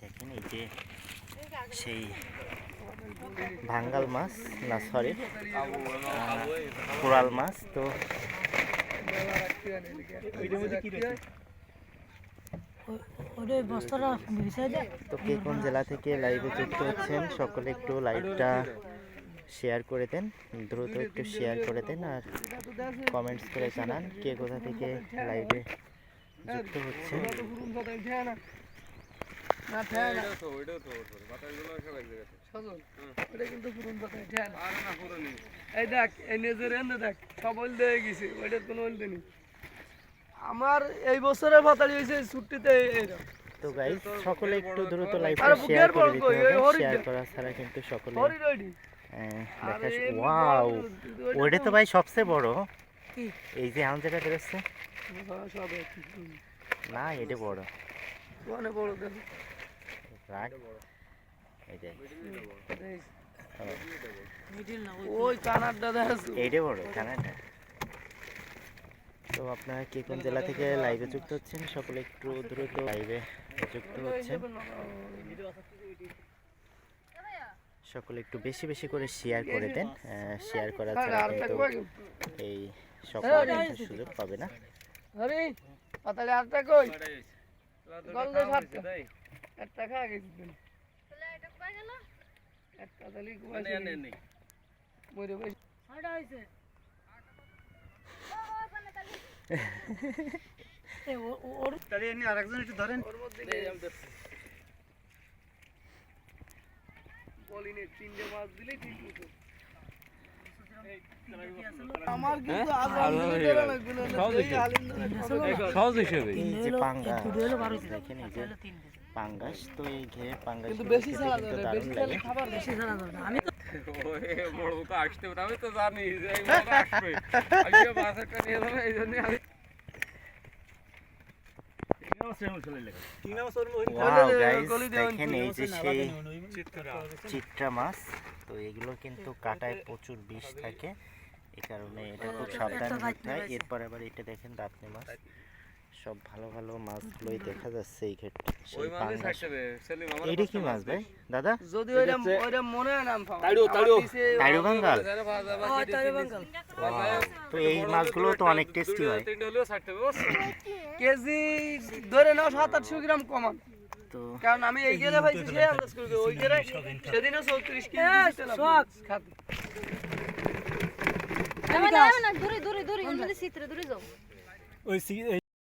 দেখেন এই যে সেই ভাঙ্গাল মাছ না সরি কোরাল মাছ। তো তো কে কোন জেলা থেকে লাইভে যুক্ত হচ্ছেন সকলে একটু লাইভটা শেয়ার করে দেন, দ্রুত একটু শেয়ার করে দেন আর কমেন্টস করে জানান কে কোথা থেকে লাইভে যুক্ত হচ্ছে। আমার এই বছরে ফাতারি হয়েছে ছুটিতে। তো গাইস সকলে একটু দ্রুত লাইভটা শেয়ার করে দিতে হবে, শেয়ার করা ছাড়া কিন্তু সকলে দেখা। ওয়াও, ওইটা তো ভাই সবচেয়ে বড়। এই যে আম যেটা বেরোচ্ছে না, এটা বড় রাখ। এই যে ওই কানাডা দেখাচ্ছো, এইটা বড় কানাডা। তো আপনারা কে কোন জেলা থেকে লাইভে যুক্ত হচ্ছেন সকলে একটু দ্রুত লাইভে যুক্ত হচ্ছেন, সকলে একটু বেশি বেশি করে শেয়ার করে দেন। শেয়ার করা ছাড়া কিন্তু এই সকল সুযোগ পাবে না। আরে পাতালে আটটা কই গলদে সাতটা একটা খা গেছি তাহলে এটা কই গেল একটা তালি কই মানে নেই মরে ভাই আটা হইছে ও ওখানে তালি এ ওর তালি এনে আরেকজন একটু ধরেন ওর মধ্যে বলিনে তিনটে মাছ দিলেই ঠিক হতো। আমার কিন্তু সহজ হিসেবে এই যে পাঙ্গাস দেখেন, এই যে পাঙ্গাস। তো এই ঘেরে পাঙ্গাস কিন্তু বেশি ছাড়া কিন্তু যাবে, দারুণ বেশি লাগে। খাবার বেশি ছাড়া যাবে না। আমি তো ওই বড় তো আসতে হবে, আমি তো জানি যে এই বড় আসবে আজকে মাছটা নিয়ে যাবে, এইজন্য আমি ওয়াও গাইস দেখেন এই যে সেই চিত্রা মাছ। তো এগুলো কিন্তু কাটায় প্রচুর বিষ থাকে, এই কারণে এটা খুব সাবধানে ধরতে হয়। এরপর আবার এটা দেখেন দাঁতনি মাছ। সব ভালো ভালো মাছগুলোই দেখা যাচ্ছে এই ক্ষেত্রে। ওই সেই মাছই পাঙ্গাস, থাকতে হবে সেলিম আমার এইটা কি মাছ ভাই দাদা? যদি ওইটা মনে হয় নাম পাও তাইড়ো বাঙ্গাল। তাইড়ো বাঙ্গাল। তো এই মাছগুলো তো অনেক টেস্টি হয়। তিনটা হলেও ছাড়তে হবে কেজি ধরে নাও 700-800 গ্রাম কমান। তো কারণ আমি এই গেলে ভাই সে আন্দাজ করে ওই গেলে সেদিনও 34 কেজি দিছিলাম খাতে। না দূরে দূরে দূরে অন্য চিত্রে দূরে যাও। ওই